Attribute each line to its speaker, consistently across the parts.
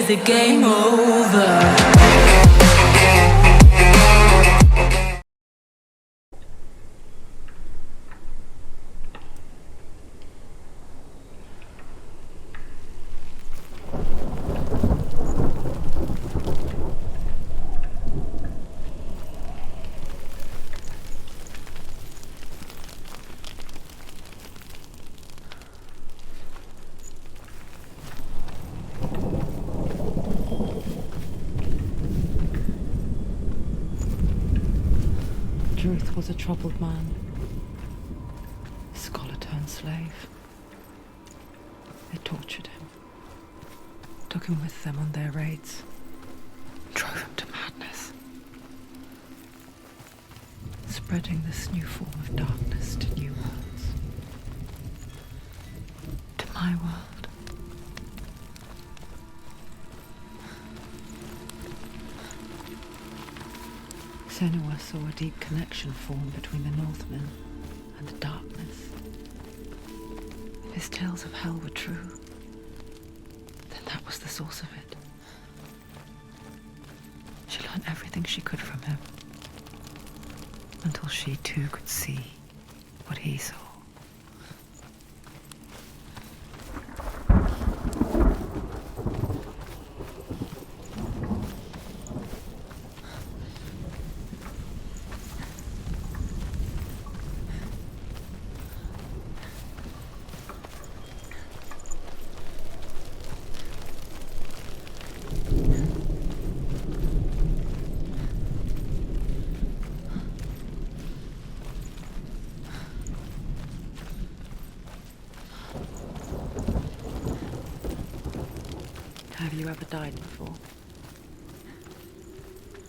Speaker 1: the game over?
Speaker 2: Druth was a troubled man, a scholar turned slave. They tortured him, took him with them on their raids, drove him to madness, spreading this new form of darkness to new worlds, to my world. Senua saw a deep connection form between the Northmen and the darkness. If his tales of hell were true, then that was the source of it. She learned everything she could from him, until she too could see what he saw. Have you ever died before?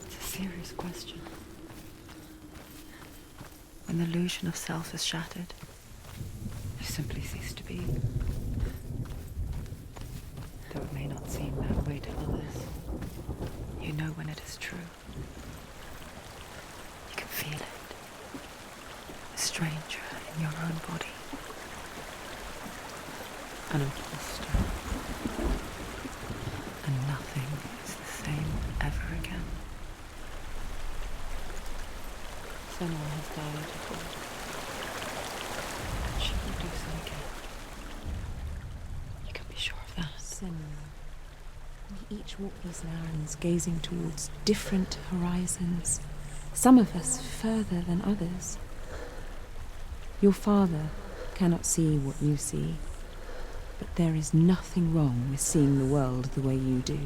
Speaker 2: It's a serious question. When the illusion of self is shattered, you simply cease to be. Though it may not seem that way to others, you know when it is true. You can feel it. A stranger in your own body. An imposter. And nothing is the same ever again. Senua has died before. And she will do so again. You can be sure of that.
Speaker 3: Senua, we each walk these lands gazing towards different horizons, some of us further than others. Your father cannot see what you see, but there is nothing wrong with seeing the world the way you do.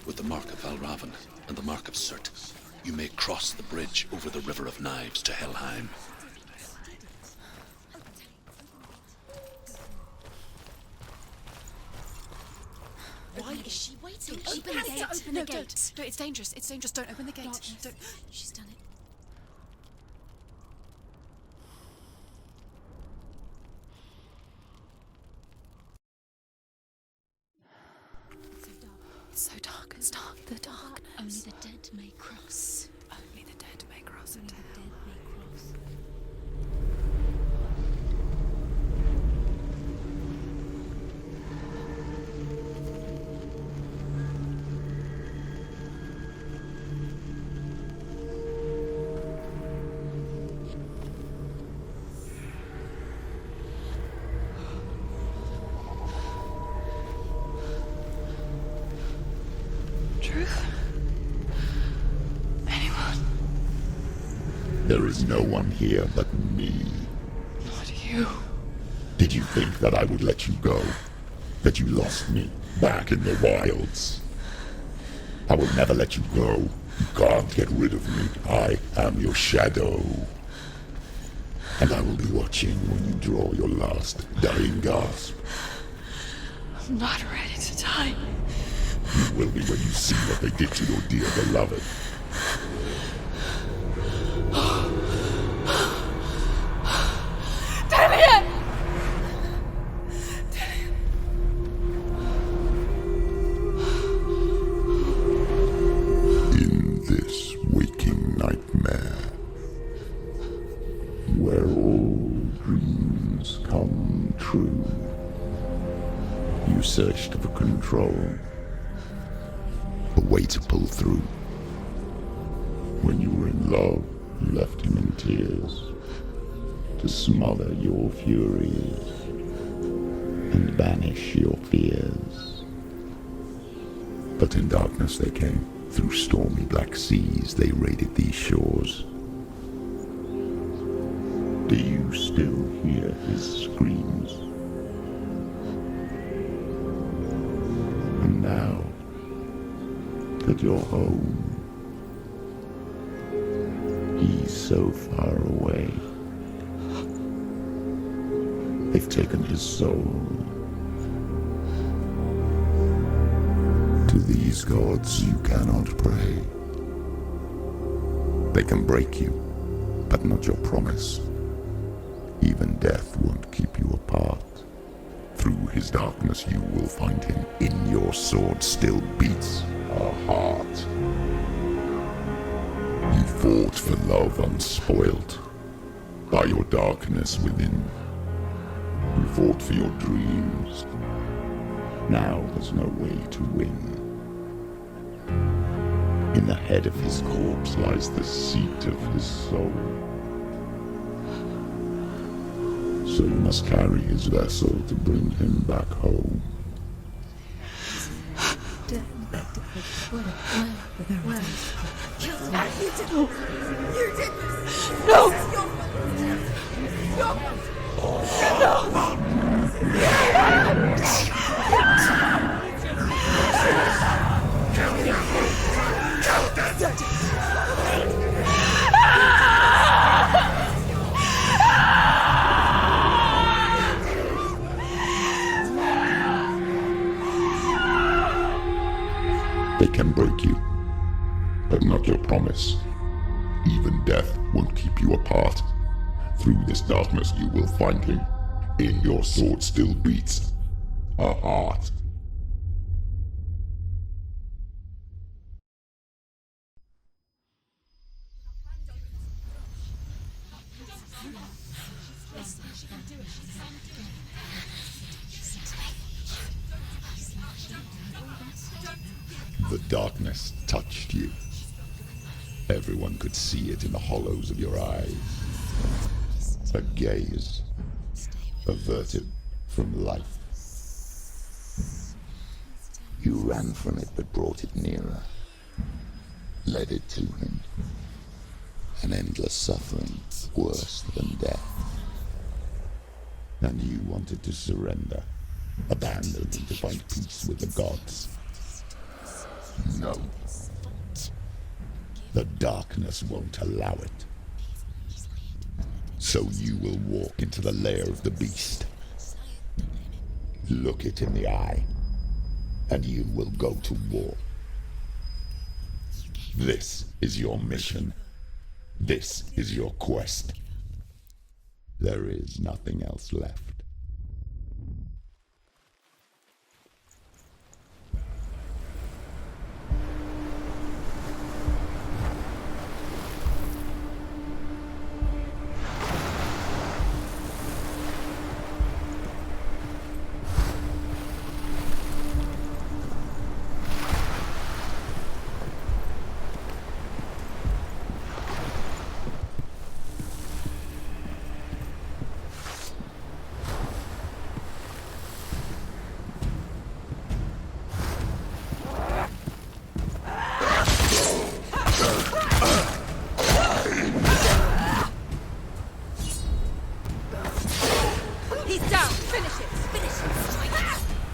Speaker 4: With the mark of Valravan and the mark of Surt, you may cross the bridge over the River of Knives to Helheim.
Speaker 5: Why is she waiting?
Speaker 6: Don't
Speaker 5: Open the gate.
Speaker 6: open the gate.
Speaker 5: No, it's dangerous. It's dangerous. Don't open the gate. Don't.
Speaker 6: She's done it.
Speaker 5: It's so dark. It's dark. The darkness.
Speaker 6: Only the dead may cross.
Speaker 5: Only the dead may cross
Speaker 6: Only
Speaker 5: into
Speaker 6: the
Speaker 5: hell.
Speaker 6: dead may cross.
Speaker 2: Truth? Anyone?
Speaker 7: There is no one here but me.
Speaker 2: Not you.
Speaker 7: Did you think that I would let you go? That you lost me back in the wilds? I will never let you go. You can't get rid of me. I am your shadow. And I will be watching when you draw your last dying gasp.
Speaker 2: I'm not ready to die.
Speaker 7: You will be when you see what they did to your dear beloved. In this waking nightmare, where all dreams come true, you searched for control, a way to pull through. When you were in love, you left him in tears, to smother your furies and banish your fears. But in darkness they came, through stormy black seas they raided these shores. Do you still hear his screams? And now that you're home, he's so far away. They've taken his soul. To these gods you cannot pray. They can break you, but not your promise. Even death won't keep you apart. Through his darkness you will find him. In your sword still beats a heart. You fought for love unspoilt by your darkness within. You fought for your dreams. Now there's no way to win. In the head of his corpse lies the seat of his soul. So you must carry his vessel to bring him back home. They can break you, but not your promise. Even death won't keep you apart. Through this darkness you will find him. In your sword still beats a heart. The darkness touched you. Everyone could see it in the hollows of your eyes. A gaze averted from life. You ran from it but brought it nearer. Led it to him. An endless suffering worse than death. And you wanted to surrender. Abandon and to find peace with the gods. No. The darkness won't allow it. So you will walk into the lair of the beast. Look it in the eye, and you will go to war. This is your mission. This is your quest. There is nothing else left.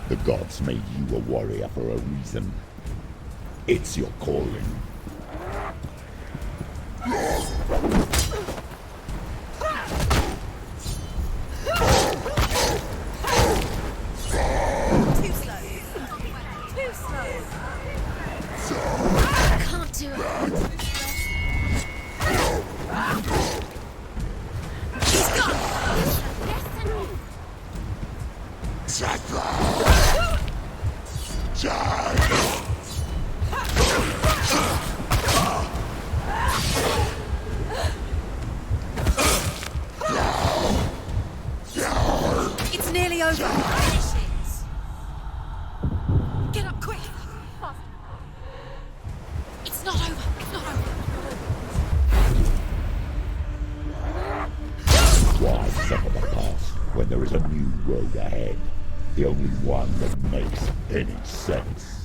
Speaker 7: The gods made you a warrior for a reason. It's your calling.
Speaker 5: Too slow. It's nearly over. Finish it. Get up quick. It's not over. It's not over.
Speaker 7: Why suffer the past when there is a new road ahead? The only one that makes any sense.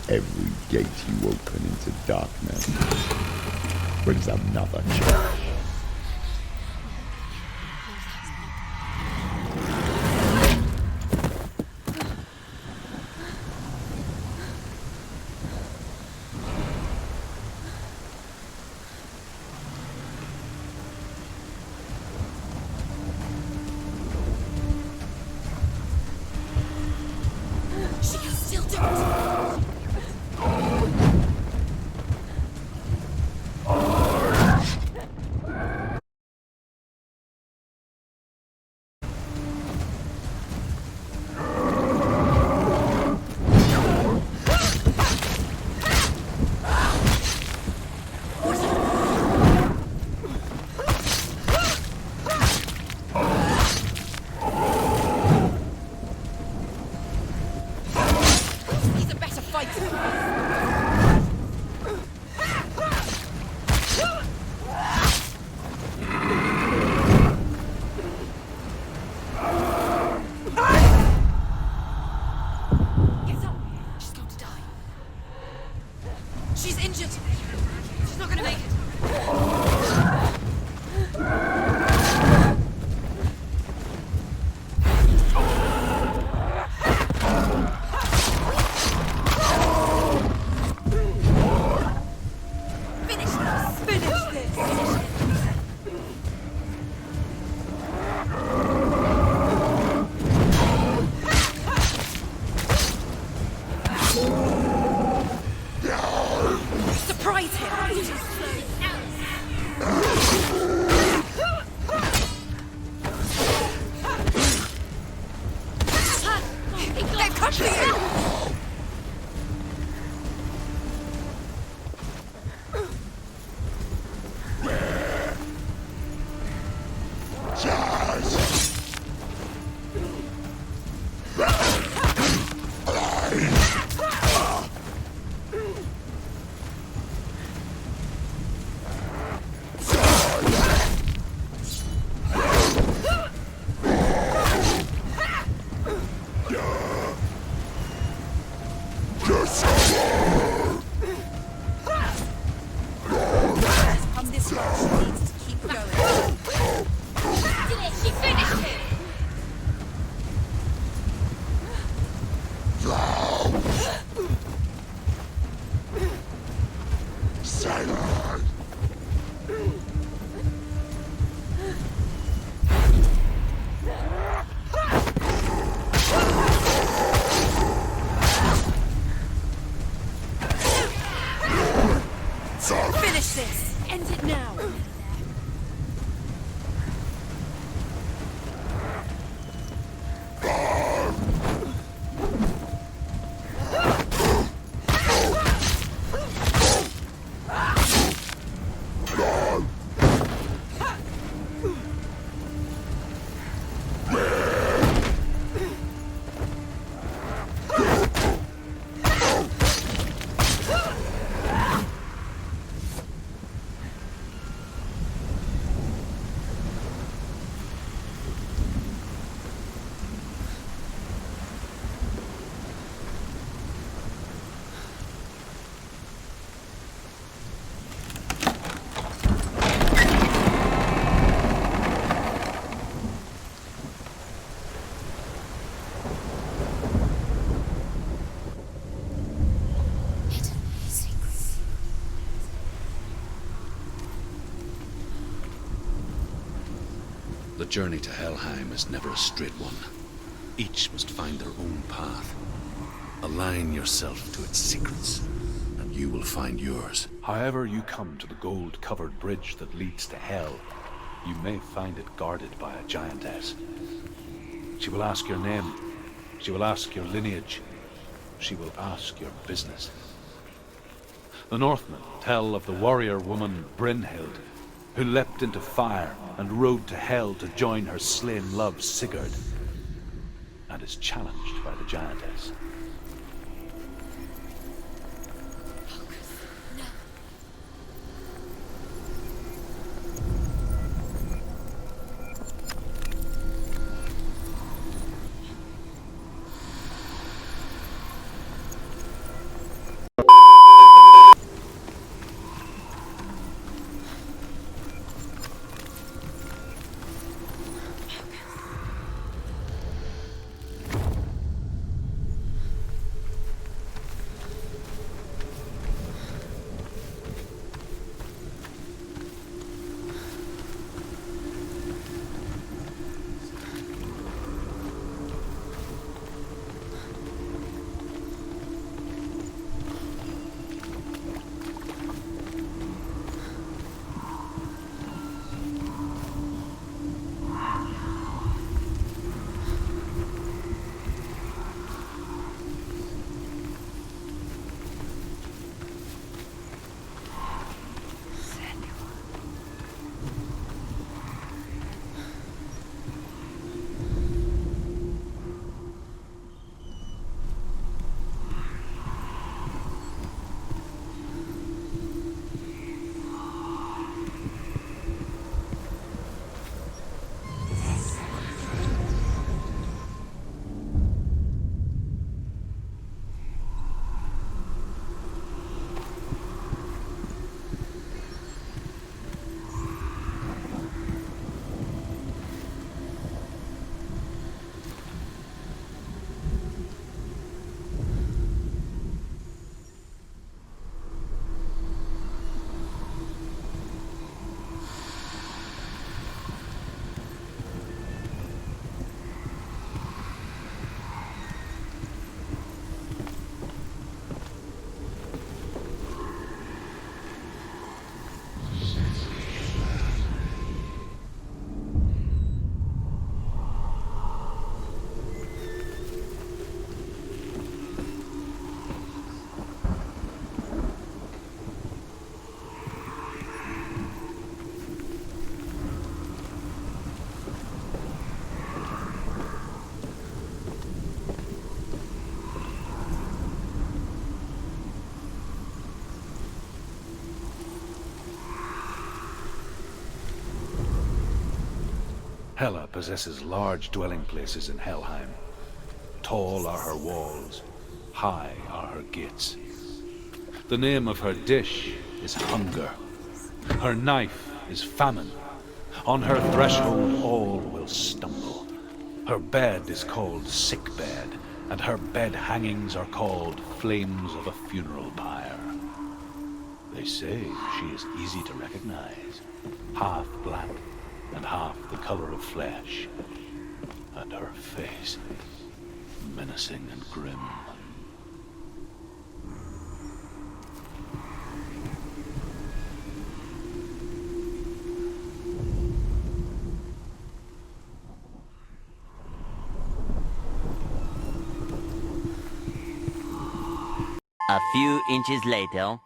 Speaker 7: Every gate you open into darkness brings another challenge.
Speaker 5: She can still do it. this. End it now.
Speaker 4: The journey to Helheim is never a straight one. Each must find their own path. Align yourself to its secrets, and you will find yours.
Speaker 8: However you come to the gold-covered bridge that leads to Hell, you may find it guarded by a giantess. She will ask your name. She will ask your lineage. She will ask your business. The Northmen tell of the warrior woman Brynhild, who leapt into fire and rode to Hell to join her slain love Sigurd, and is challenged by the giantess. Hela possesses large dwelling places in Helheim. Tall are her walls, high are her gates. The name of her dish is hunger. Her knife is famine. On her threshold all will stumble. Her bed is called sick bed, and her bed hangings are called flames of a funeral pyre. They say she is easy to recognize, half black and half the color of flesh, and her face menacing and grim.
Speaker 9: Few inches later.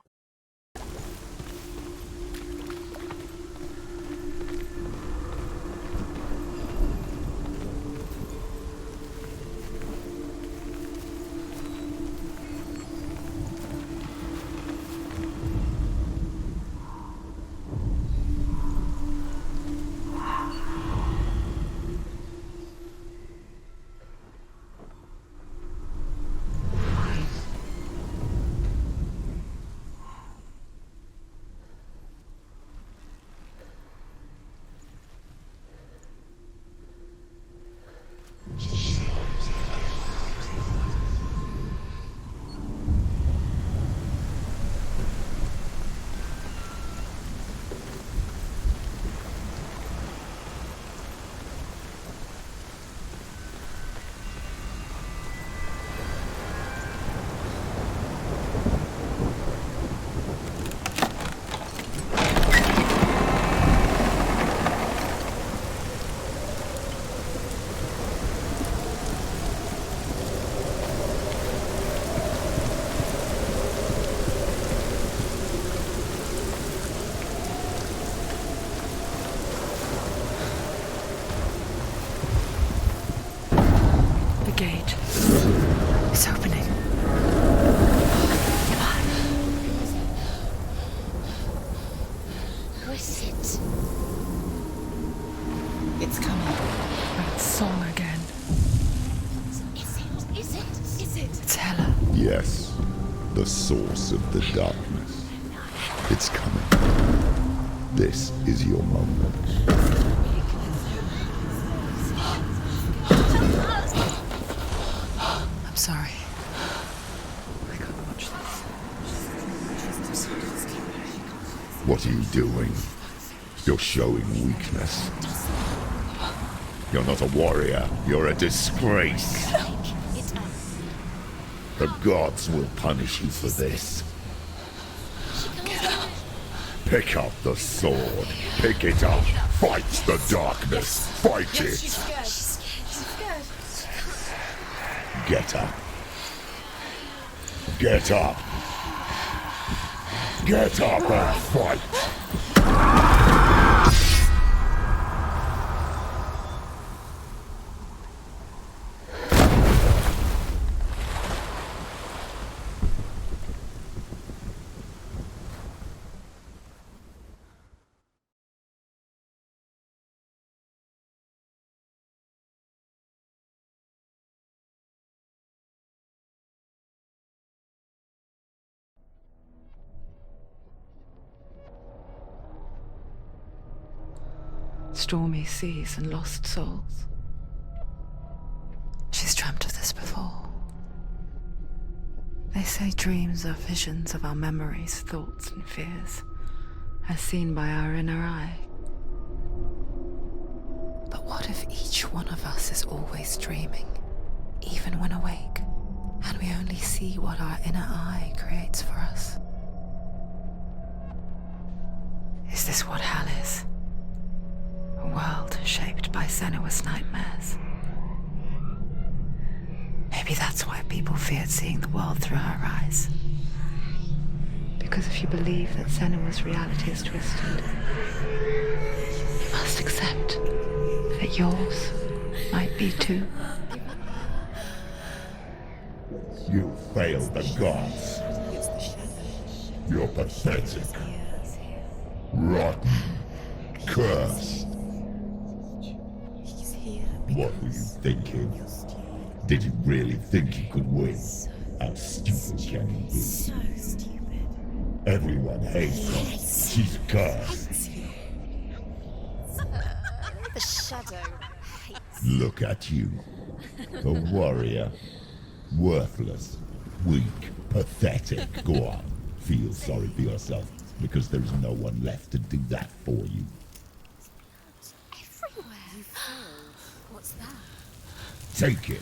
Speaker 2: Gate. It's opening. Come on.
Speaker 6: Who is it?
Speaker 2: It's coming. That song again.
Speaker 6: Is it?
Speaker 2: It's Hela.
Speaker 7: Yes, the source of the darkness. It's coming. This is your moment.
Speaker 2: I'm sorry. I can't watch this.
Speaker 7: What are you doing? You're showing weakness. You're not a warrior. You're a disgrace. The gods will punish you for this. Pick up the sword. Pick it up. Fight the darkness. Fight it. Get up. Get up. Get up and fight.
Speaker 2: Stormy seas and lost souls. She's dreamt of this before. They say dreams are visions of our memories, thoughts and fears, as seen by our inner eye. But what if each one of us is always dreaming, even when awake, and we only see what our inner eye creates for us? Is this what hell is? A world shaped by Senuas nightmares. Maybe that's why people feared seeing the world through her eyes. Because if you believe that Senua's reality is twisted, you must accept that yours might be too.
Speaker 7: You failed the gods. You're pathetic. Rotten. Cursed. What were you thinking? Did you really think you could win? How stupid can you be?
Speaker 6: So stupid.
Speaker 7: Everyone hates her. She's cursed.
Speaker 6: The shadow hates.
Speaker 7: Look at you. A warrior. Worthless. Weak. Pathetic. Go on. Feel sorry for yourself, because there is no one left to do that for you.
Speaker 6: Everywhere. You failed. What's that?
Speaker 7: Take it.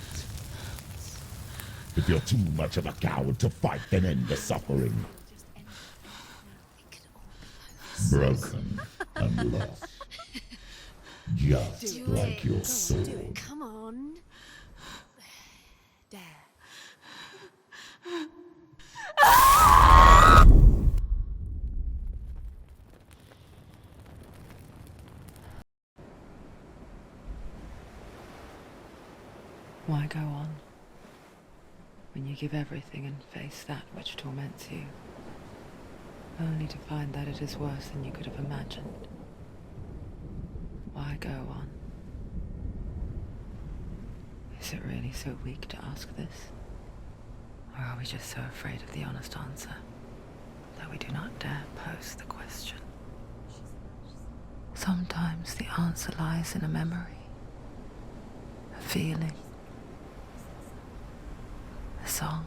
Speaker 7: If you're too much of a coward to fight, then end the suffering. Broken and lost. Just like your sword.
Speaker 6: Come on. There.
Speaker 2: Why go on when you give everything and face that which torments you, only to find that it is worse than you could have imagined? Why go on? Is it really so weak to ask this? Or are we just so afraid of the honest answer that we do not dare pose the question? Sometimes the answer lies in a memory, a feeling, a song.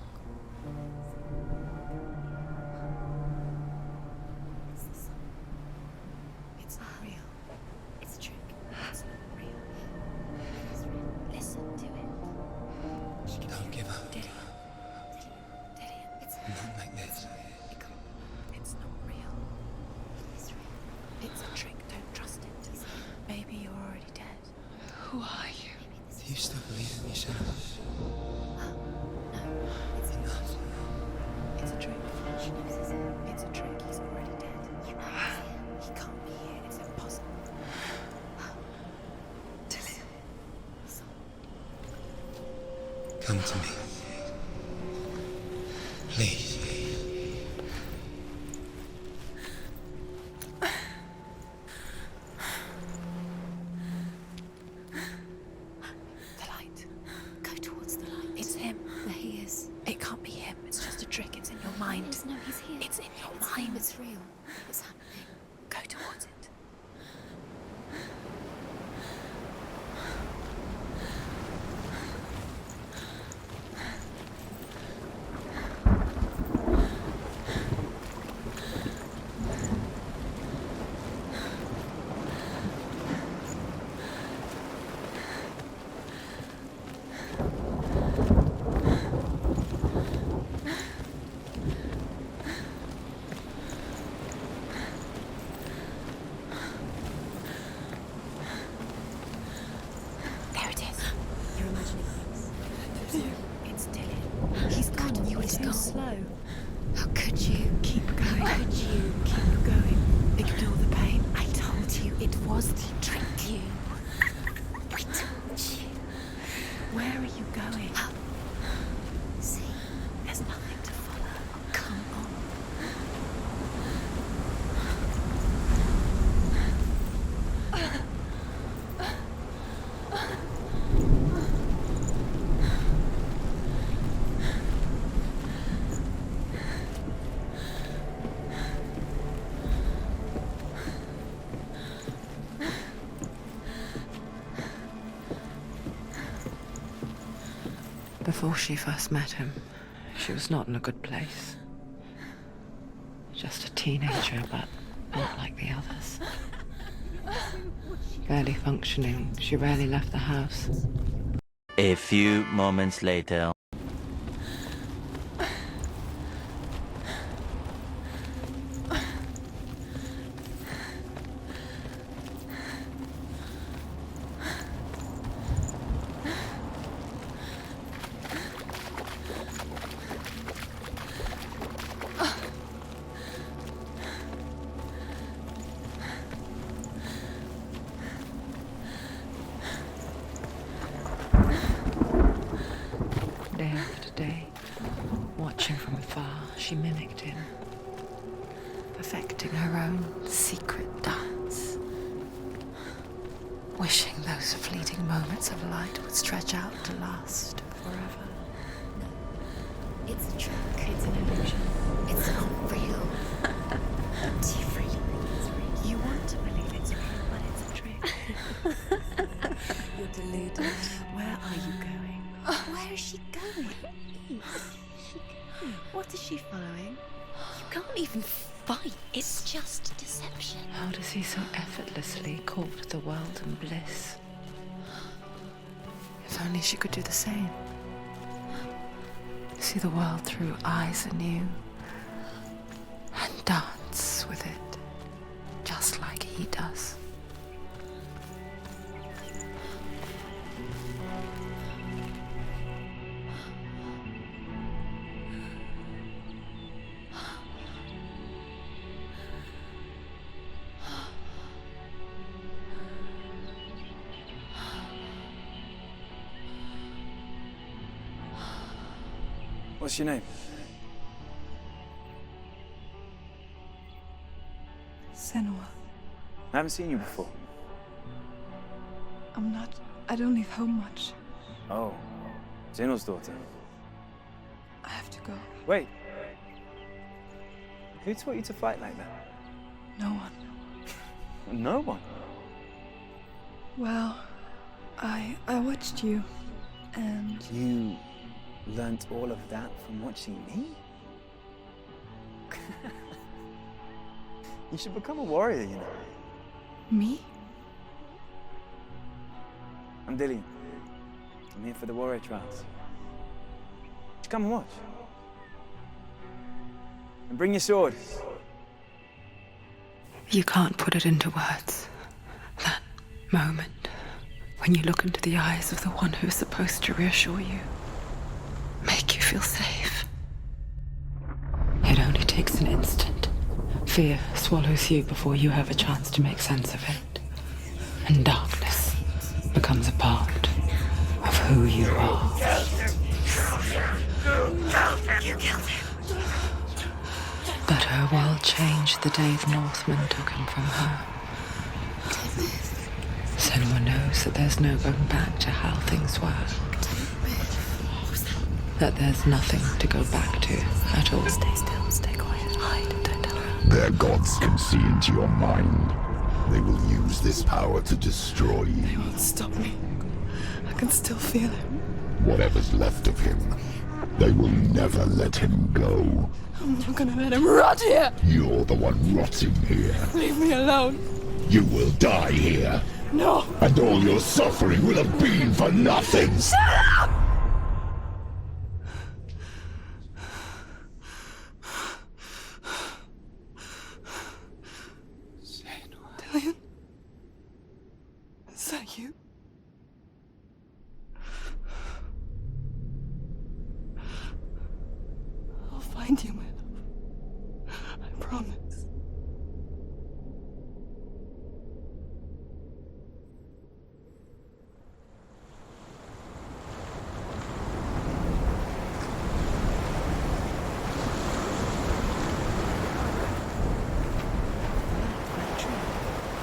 Speaker 6: It's not real. It's a trick. It's not real. It is real. Listen to it.
Speaker 1: Don't give up.
Speaker 6: Dillian. It's
Speaker 1: Not like this.
Speaker 6: It's not real. It is real. It's a trick. Don't trust it. Maybe you're already dead.
Speaker 2: Who are you?
Speaker 1: Do you still believe in yourself?
Speaker 6: No, it's not. It's a trick. It's a trick. He's already dead. You know he's here. He can't be here. It's impossible.
Speaker 1: Dillian. Come to me. Please.
Speaker 6: The light. Go towards the light. It's him. There he is. It can't be him. It's just a trick. It's in your mind. No, he's here. It's in your mind. It's real. It's happening. Go towards it. There it is. You're imagining things. It's Dillian. He's gone. You were too slow. How could you? Keep going. How could you? Keep going. Ignore the pain. I told you it was the trick. You. I told you. Where are you going? See, there's nothing to follow. Come on.
Speaker 2: Before she first met him, she was not in a good place. Just a teenager, but not like the others. Barely functioning, she rarely left the house.
Speaker 9: A few moments later.
Speaker 2: Day after day, watching from afar, she mimicked him, perfecting her own secret dance, wishing those fleeting moments of light would stretch out to last forever.
Speaker 6: It's a trick. It's an illusion. It's not real. Do you really believe it's real? You want to believe it's real, but it's a trick. You're deluded. Where are you going? Where is she going? What is she following? You can't even fight. It's just deception.
Speaker 2: How does he so effortlessly court the world and bliss? If only she could do the same. See the world through eyes anew and dance with it, just like he does.
Speaker 10: What's your name?
Speaker 6: Senua.
Speaker 10: I haven't seen you before.
Speaker 6: I don't leave home much.
Speaker 10: Oh, Zenua's daughter.
Speaker 6: I have to go.
Speaker 10: Wait. Who taught you to fight like that?
Speaker 6: No one.
Speaker 10: No one?
Speaker 6: Well, I watched you, and...
Speaker 10: You learnt all of that from watching me? You should become a warrior, you know.
Speaker 6: Me?
Speaker 10: I'm Dillian. I'm here for the warrior trials. Just come and watch. And bring your sword.
Speaker 2: You can't put it into words. That moment when you look into the eyes of the one who is supposed to reassure you, make you feel safe. It only takes an instant. Fear swallows you before you have a chance to make sense of it. And darkness becomes a part of who you are.
Speaker 5: You killed him.
Speaker 2: But her world changed the day the Northmen took him from her. Senua knows that there's no going back to how things were. That there's nothing to go back to at all.
Speaker 6: Stay still, stay quiet, hide, don't tell her.
Speaker 7: Their gods can see into your mind. They will use this power to destroy
Speaker 6: They
Speaker 7: you.
Speaker 6: won't stop me. I can still feel him.
Speaker 7: Whatever's left of him, they will never let him go.
Speaker 6: I'm not gonna let him rot here!
Speaker 7: You're the one rotting here.
Speaker 6: Leave me alone!
Speaker 7: You will die here.
Speaker 6: No!
Speaker 7: And all your suffering will have been for nothing.
Speaker 6: Shut up! Dillian? Is that you? I'll find you, my love. I promise.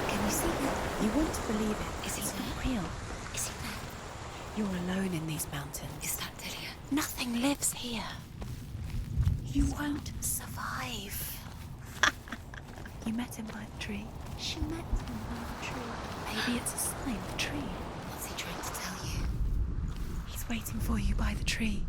Speaker 5: Can you see it?
Speaker 6: You want to believe it.
Speaker 5: Is he
Speaker 6: It's
Speaker 5: there?
Speaker 6: not real.
Speaker 5: Is he there?
Speaker 6: You're alone in these mountains.
Speaker 5: Is that Dillian?
Speaker 6: Nothing lives here. You won't survive. You met him by the tree. She met him by the tree. Maybe it's a sign, the tree.
Speaker 5: What's he trying to tell you?
Speaker 6: He's waiting for you by the tree.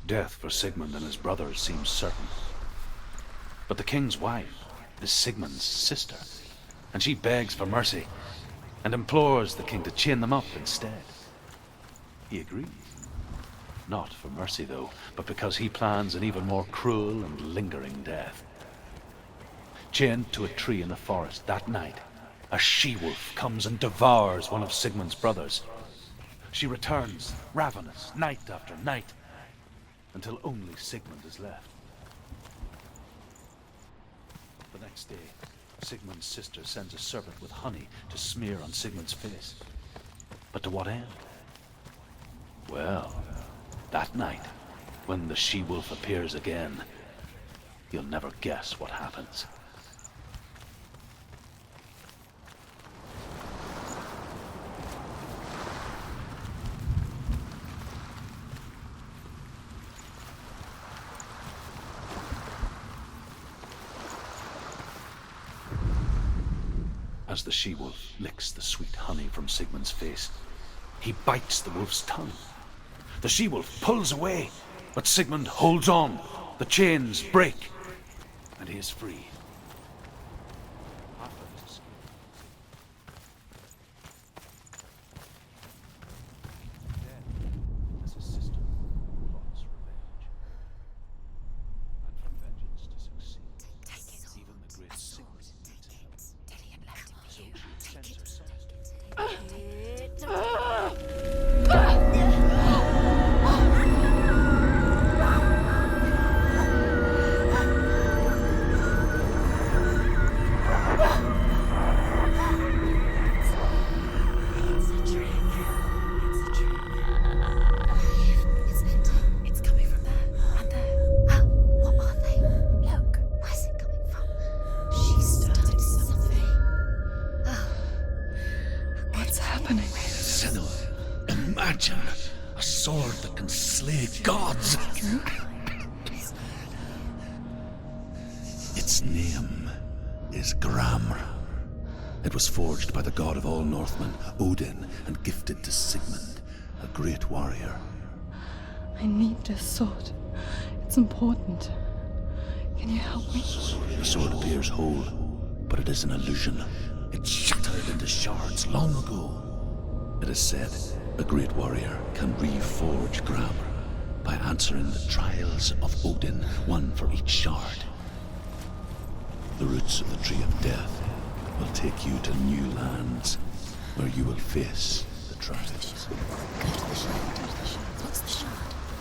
Speaker 8: Death for Sigmund and his brothers seems certain. But the king's wife is Sigmund's sister, and she begs for mercy and implores the king to chain them up instead. He agrees. Not for mercy, though, but because he plans an even more cruel and lingering death. Chained to a tree in the forest that night, a she-wolf comes and devours one of Sigmund's brothers. She returns, ravenous, night after night, until only Sigmund is left. The next day, Sigmund's sister sends a serpent with honey to smear on Sigmund's face. But to what end? Well, that night, when the she-wolf appears again, you'll never guess what happens. As the she-wolf licks the sweet honey from Sigmund's face, he bites the wolf's tongue. The she-wolf pulls away, but Sigmund holds on. The chains break, and he is free. Then, as his sister plots revenge, and for vengeance to succeed,
Speaker 5: Take it.
Speaker 8: even the great Sigmund needs help.
Speaker 5: Dillian left it for you.
Speaker 8: She
Speaker 5: Take
Speaker 8: sends
Speaker 5: it.
Speaker 8: herself
Speaker 5: Take it.
Speaker 4: Its name is Gramr. It was forged by the god of all Northmen, Odin, and gifted to Sigmund, a great warrior.
Speaker 6: I need this sword. It's important. Can you help me?
Speaker 4: The sword appears whole, but it is an illusion. It shattered into shards long ago. It is said a great warrior can reforge Gramr by answering the trials of Odin, one for each shard. The roots of the Tree of Death will take you to new lands where you will face the trials.
Speaker 5: Go to the shard. What's the shard?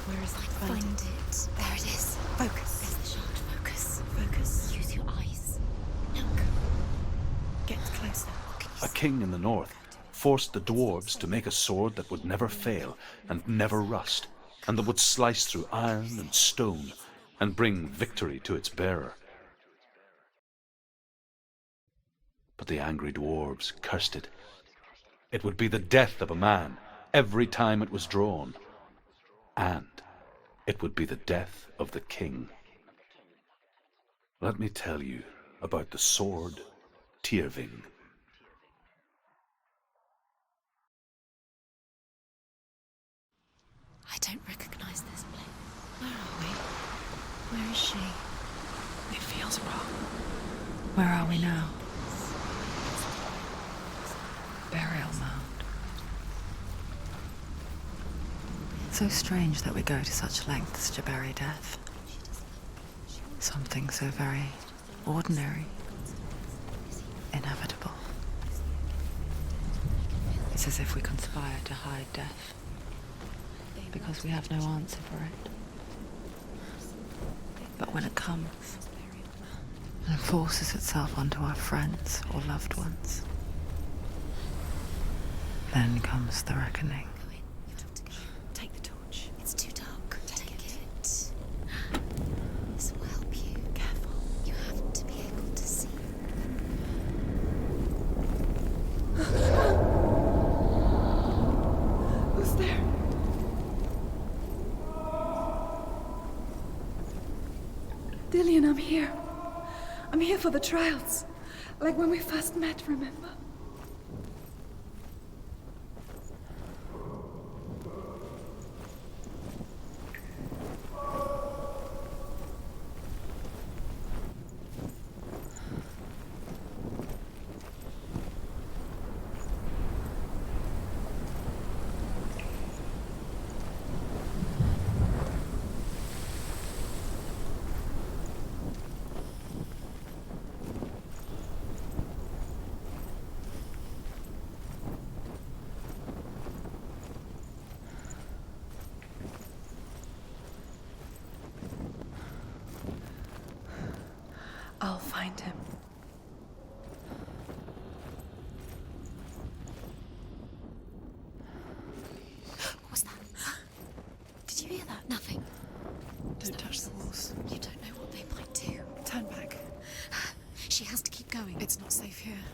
Speaker 6: Where is it?
Speaker 5: Find it. There it is.
Speaker 6: Focus.
Speaker 5: There's the shard. Focus.
Speaker 6: Focus.
Speaker 5: Use your eyes. Look.
Speaker 6: Get closer.
Speaker 8: A king in the north forced the dwarves to make a sword that would never fail and never rust, and that would slice through iron and stone and bring victory to its bearer. But the angry dwarves cursed it. It would be the death of a man every time it was drawn. And it would be the death of the king. Let me tell you about the sword Tyrving.
Speaker 5: I don't recognize this place. Where are we? Where is she?
Speaker 6: It feels wrong.
Speaker 2: Where are we now? Burial mound. So strange that we go to such lengths to bury death. Something so very ordinary, inevitable. It's as if we conspire to hide death, because we have no answer for it. But when it comes, and forces itself onto our friends or loved ones, then comes the reckoning.
Speaker 6: Take the torch.
Speaker 5: It's too dark. Take it. This will help you.
Speaker 6: Careful.
Speaker 5: You have to be able to see.
Speaker 6: Who's there? Dillian, I'm here. I'm here for the trials. Like when we first met, remember? I'll find him.
Speaker 5: What was that? Did you hear that? Nothing.
Speaker 6: Don't touch the walls.
Speaker 5: You don't know what they might do.
Speaker 6: Turn back.
Speaker 5: She has to keep going.
Speaker 6: It's not safe here.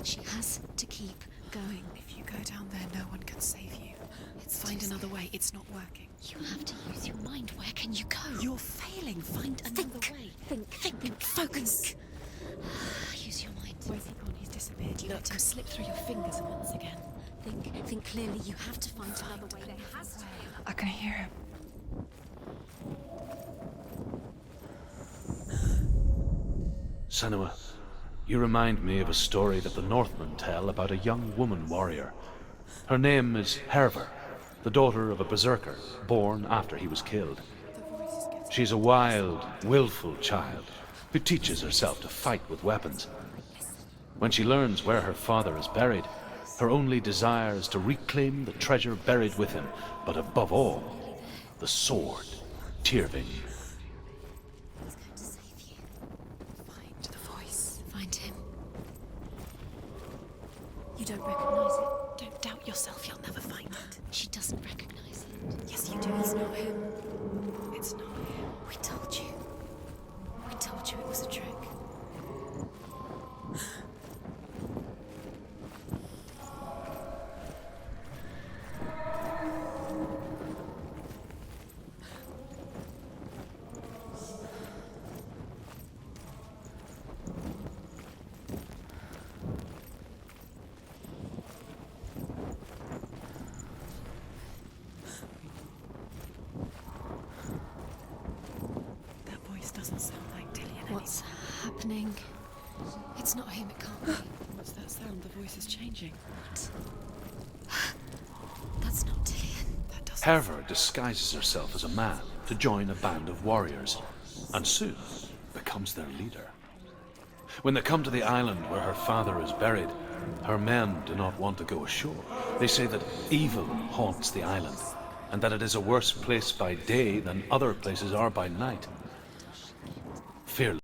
Speaker 5: She has to keep going.
Speaker 6: If you go down there, no one can save you. Find
Speaker 5: too
Speaker 6: another way. It's not working.
Speaker 5: You have to use your mind. Where can you go?
Speaker 6: You're failing. Find another way.
Speaker 5: Think. Focus. Use your mind.
Speaker 6: Where's he gone? He's disappeared. You let him slip through your fingers once again.
Speaker 5: Think clearly. You have to find another way. There has to be.
Speaker 6: I can hear him.
Speaker 8: Senua, you remind me of a story that the Northmen tell about a young woman warrior. Her name is Hervor, the daughter of a berserker, born after he was killed. She's a wild, willful child who teaches herself to fight with weapons. When she learns where her father is buried, her only desire is to reclaim the treasure buried with him, but above all, the sword, Tyrving.
Speaker 5: He's going to save you.
Speaker 6: Find the voice.
Speaker 5: Find him. You don't recognize it.
Speaker 6: Don't doubt yourself. You'll never find it.
Speaker 5: She doesn't recognize it.
Speaker 6: Yes, you do.
Speaker 5: It's not him.
Speaker 6: It's not him.
Speaker 5: We told you. We told you it was a trick.
Speaker 6: doesn't sound like Dillian
Speaker 5: What's happening? It's not him, it can't be.
Speaker 6: What's that sound? The voice is changing.
Speaker 5: What? That's not Dillian.
Speaker 6: That doesn't.
Speaker 8: Herver disguises herself as a man to join a band of warriors, and soon becomes their leader. When they come to the island where her father is buried, her men do not want to go ashore. They say that evil haunts the island, and that it is a worse place by day than other places are by night. Fear